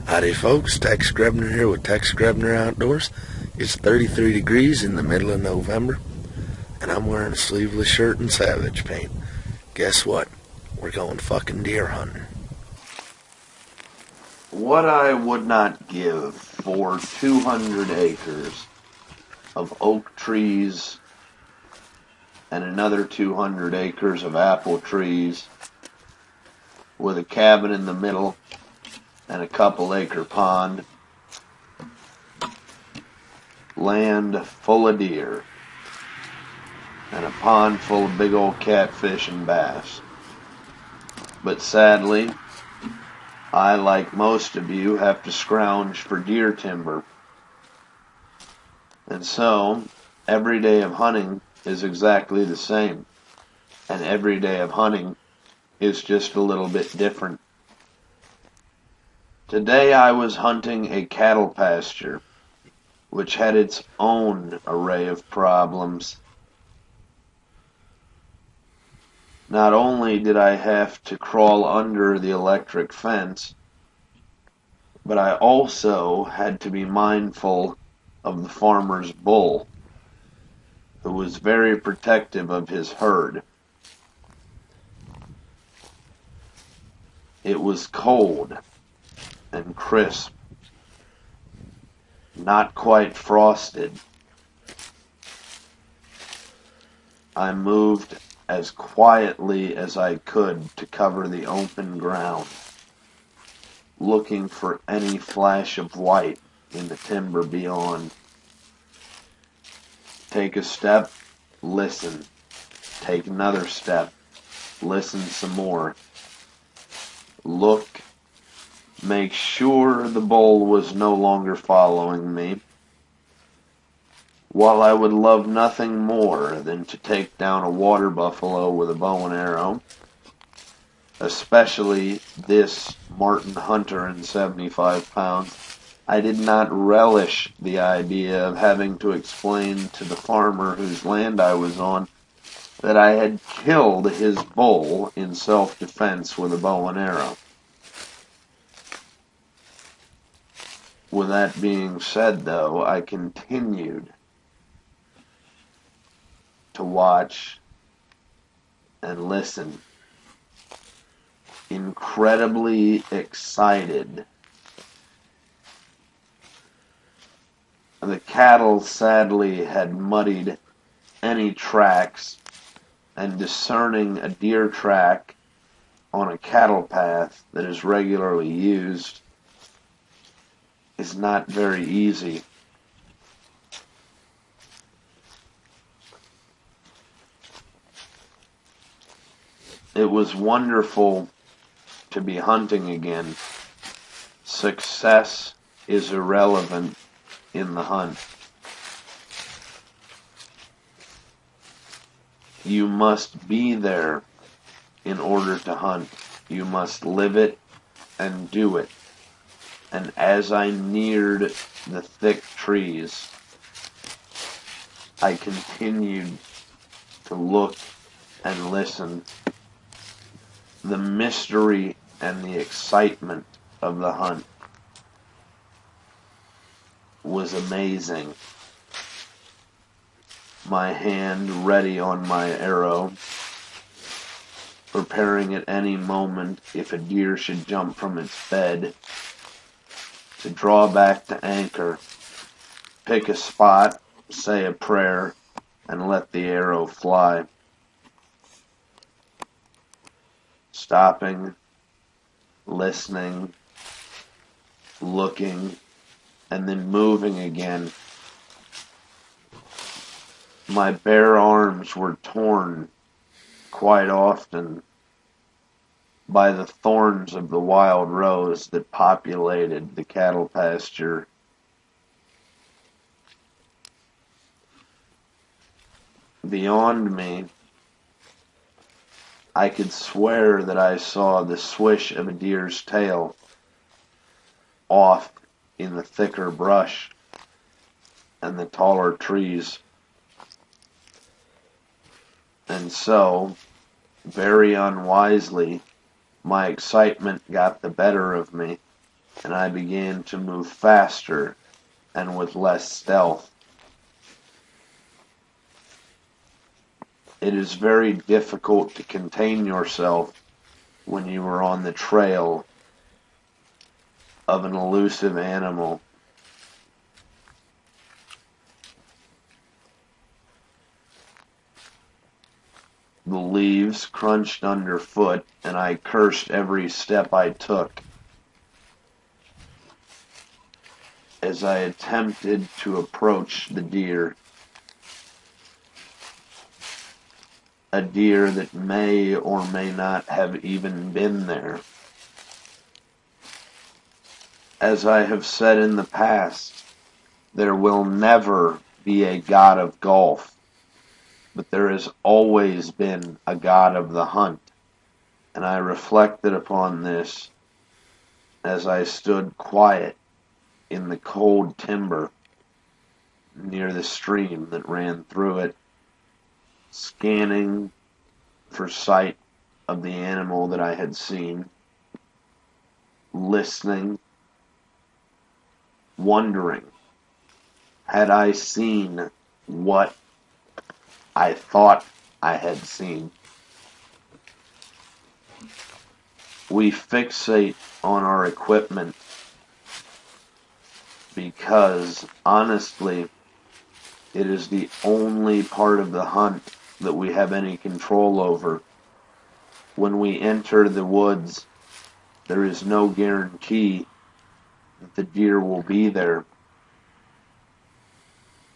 Howdy folks, Tex Grebner here with Tex Grebner Outdoors. It's 33 degrees in the middle of November, and I'm wearing a sleeveless shirt and Savage paint. Guess what? We're going fucking deer hunting. What I would not give for 200 acres of oak trees and another 200 acres of apple trees with a cabin in the middle and a couple-acre pond, land full of deer, and a pond full of big old catfish and bass. But sadly, I, like most of you, have to scrounge for deer timber. And so, every day of hunting is exactly the same. And every day of hunting is just a little bit different. Today I was hunting a cattle pasture, which had its own array of problems. Not only did I have to crawl under the electric fence, but I also had to be mindful of the farmer's bull, who was very protective of his herd. It was cold and crisp, not quite frosted. I moved as quietly as I could to cover the open ground, looking for any flash of white in the timber beyond. Take a step, listen. Take another step, listen some more. Look, make sure the bull was no longer following me. While I would love nothing more than to take down a water buffalo with a bow and arrow, especially this Martin Hunter in 75 pounds, I did not relish the idea of having to explain to the farmer whose land I was on that I had killed his bull in self-defense with a bow and arrow. With that being said, though, I continued to watch and listen, incredibly excited. The cattle sadly had muddied any tracks, and discerning a deer track on a cattle path that is regularly used is not very easy. It was wonderful to be hunting again. Success is irrelevant in the hunt. You must be there in order to hunt. You must live it and do it. And as I neared the thick trees, I continued to look and listen. The mystery and the excitement of the hunt was amazing. My hand ready on my arrow, preparing at any moment if a deer should jump from its bed, to draw back to anchor, pick a spot, say a prayer, and let the arrow fly. Stopping, listening, looking, and then moving again. My bare arms were torn quite often by the thorns of the wild rose that populated the cattle pasture. Beyond me, I could swear that I saw the swish of a deer's tail off in the thicker brush and the taller trees. And so, very unwisely, my excitement got the better of me, and I began to move faster and with less stealth. It is very difficult to contain yourself when you are on the trail of an elusive animal. The leaves crunched underfoot, and I cursed every step I took as I attempted to approach the deer. A deer that may or may not have even been there. As I have said in the past, there will never be a god of golf, but there has always been a god of the hunt, and I reflected upon this as I stood quiet in the cold timber near the stream that ran through it, scanning for sight of the animal that I had seen, listening, wondering, had I seen what I thought I had seen? We fixate on our equipment because, honestly, it is the only part of the hunt that we have any control over. When we enter the woods, there is no guarantee that the deer will be there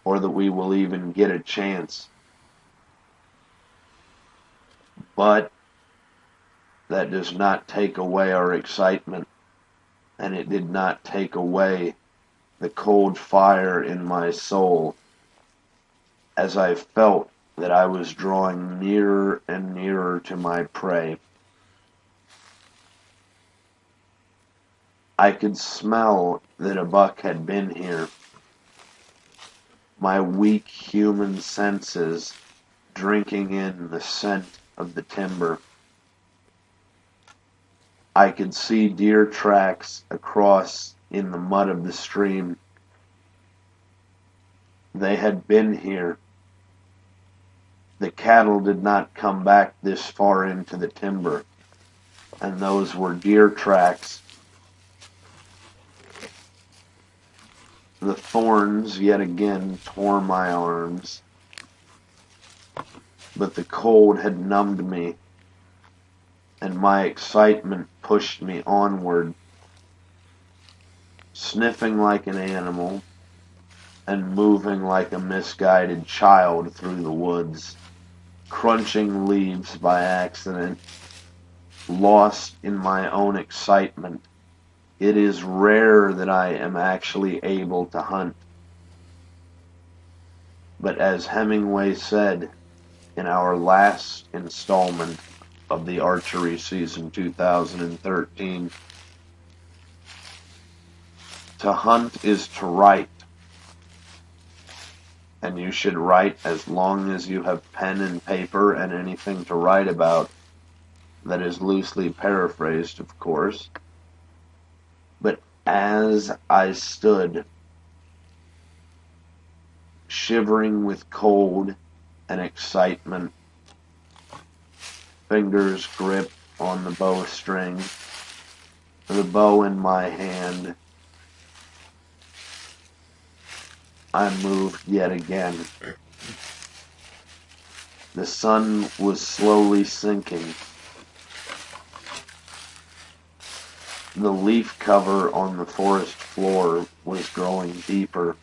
or that we will even get a chance. But that does not take away our excitement, and it did not take away the cold fire in my soul as I felt that I was drawing nearer and nearer to my prey. I could smell that a buck had been here. My weak human senses drinking in the scent of the timber. I could see deer tracks across in the mud of the stream. They had been here. The cattle did not come back this far into the timber, and those were deer tracks. The thorns yet again tore my arms, but the cold had numbed me, and my excitement pushed me onward, sniffing like an animal and moving like a misguided child through the woods, crunching leaves by accident, lost in my own excitement. It is rare that I am actually able to hunt. But as Hemingway said in our last installment of the Archery season 2013, to hunt is to write. And you should write as long as you have pen and paper and anything to write about. That is loosely paraphrased, of course. But as I stood, shivering with cold and excitement, fingers gripped on the bowstring, the bow in my hand, I moved yet again. The sun was slowly sinking. The leaf cover on the forest floor was growing deeper,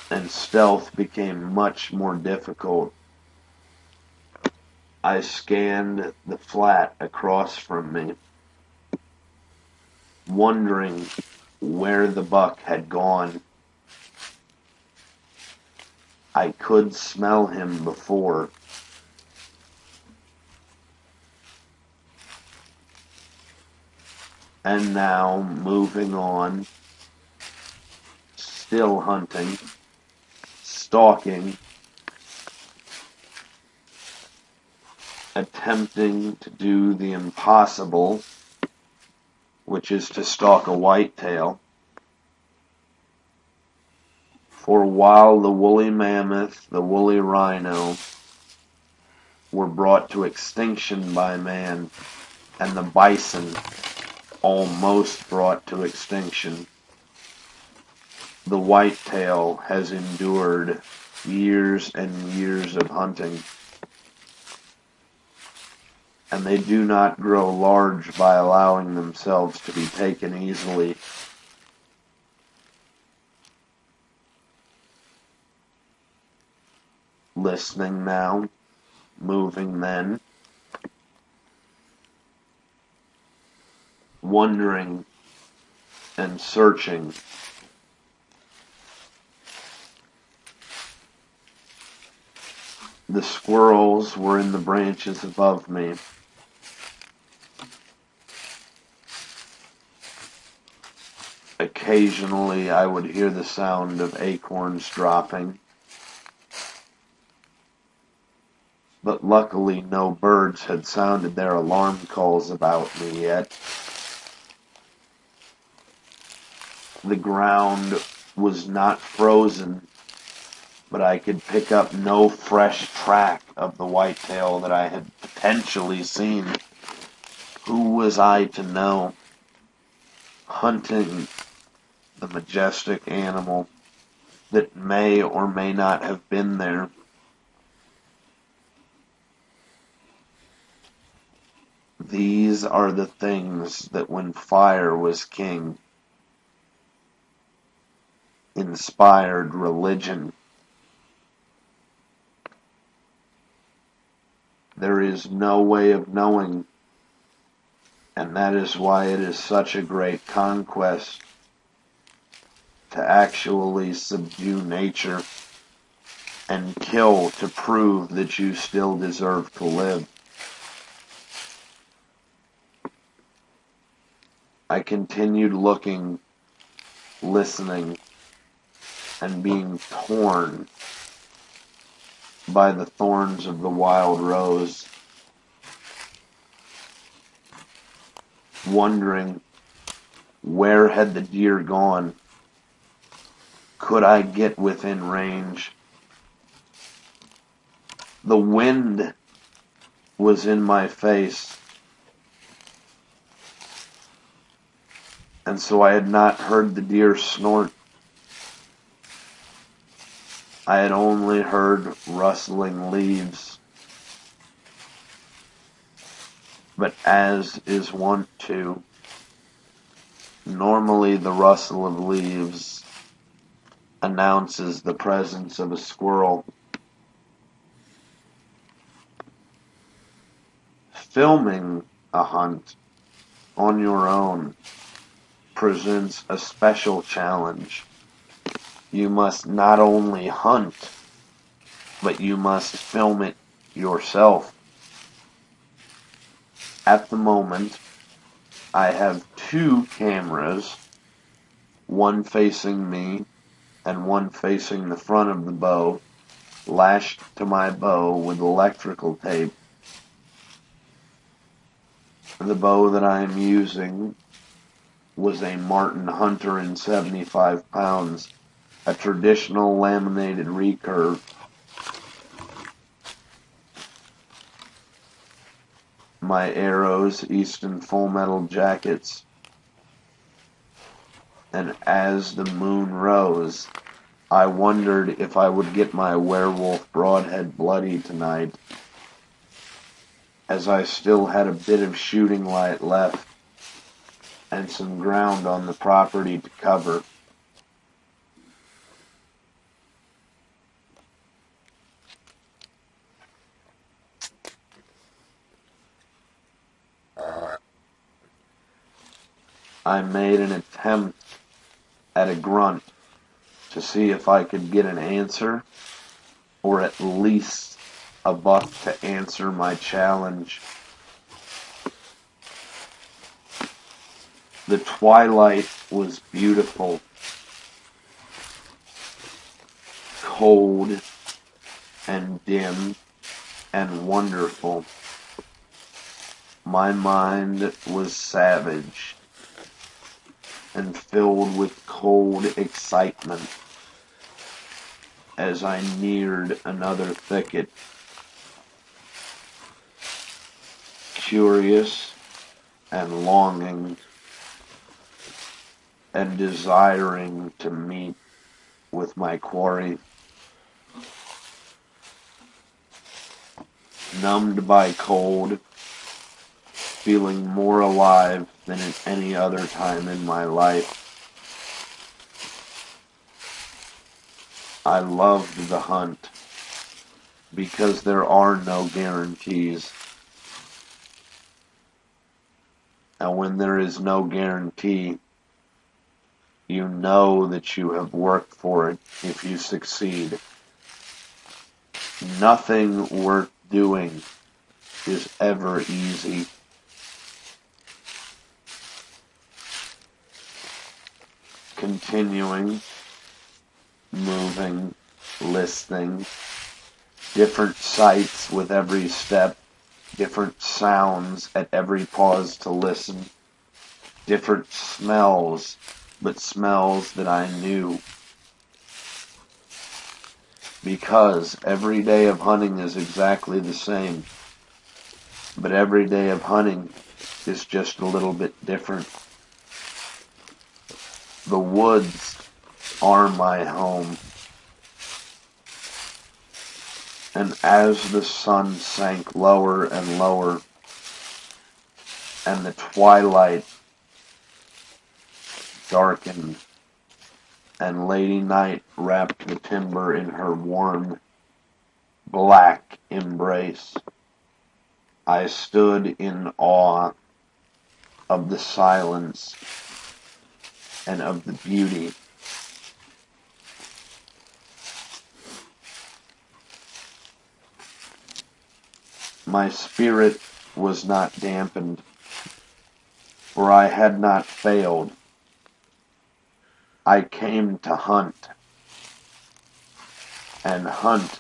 and stealth became much more difficult. I scanned the flat across from me, wondering where the buck had gone. I could smell him before. And now, moving on, still hunting, stalking, attempting to do the impossible, which is to stalk a whitetail. For while the woolly mammoth, the woolly rhino were brought to extinction by man, and the bison almost brought to extinction, the whitetail has endured years and years of hunting, and they do not grow large by allowing themselves to be taken easily. Listening now, moving then, wondering and searching. The squirrels were in the branches above me. Occasionally I would hear the sound of acorns dropping, but luckily no birds had sounded their alarm calls about me yet. The ground was not frozen, but I could pick up no fresh track of the whitetail that I had potentially seen. Who was I to know? Hunting the majestic animal that may or may not have been there. These are the things that, when fire was king, inspired religion. There is no way of knowing, and that is why it is such a great conquest to actually subdue nature and kill to prove that you still deserve to live. I continued looking, listening, and being torn by the thorns of the wild rose, wondering where had the deer gone? Could I get within range? The wind was in my face, and so I had not heard the deer snort. I had only heard rustling leaves. But as is wont to, normally the rustle of leaves announces the presence of a squirrel. Filming a hunt on your own presents a special challenge. You must not only hunt, but you must film it yourself. At the moment, I have two cameras, one facing me and one facing the front of the bow, lashed to my bow with electrical tape. The bow that I am using was a Martin Hunter in 75 pounds, a traditional laminated recurve. My arrows, Easton Full Metal Jackets. And as the moon rose, I wondered if I would get my werewolf broadhead bloody tonight, as I still had a bit of shooting light left and some ground on the property to cover. I made an attempt at a grunt to see if I could get an answer, or at least a buck to answer my challenge. The twilight was beautiful, cold and dim and wonderful. My mind was savage and filled with cold excitement as I neared another thicket, curious and longing and desiring to meet with my quarry. Numbed by cold, feeling more alive than at any other time in my life, I loved the hunt because there are no guarantees. And when there is no guarantee, you know that you have worked for it if you succeed. Nothing worth doing is ever easy. Continuing, moving, listening, different sights with every step, different sounds at every pause to listen, different smells, but smells that I knew. Because every day of hunting is exactly the same, but every day of hunting is just a little bit different. The woods are my home. And as the sun sank lower and lower, and the twilight darkened, and Lady Night wrapped the timber in her warm, black embrace, I stood in awe of the silence and of the beauty. My spirit was not dampened, for I had not failed. I came to hunt, and hunt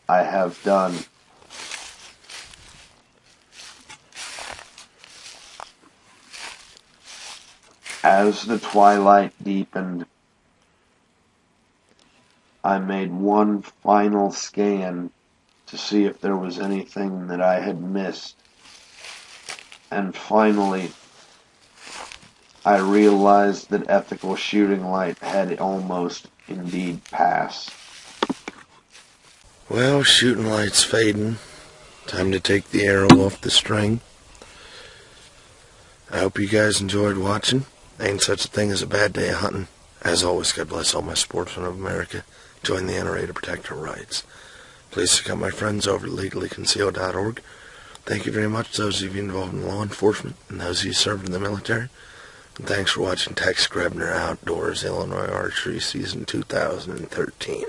I have done. As the twilight deepened, I made one final scan to see if there was anything that I had missed. And finally, I realized that ethical shooting light had almost indeed passed. Well, shooting light's fading. Time to take the arrow off the string. I hope you guys enjoyed watching. Ain't such a thing as a bad day of hunting. As always, God bless all my sportsmen of America. Join the NRA to protect our rights. Please check out my friends over at legallyconcealed.org. Thank you very much to those of you involved in law enforcement and those of you served in the military. And thanks for watching Tex Grebner Outdoors Illinois Archery Season 2013.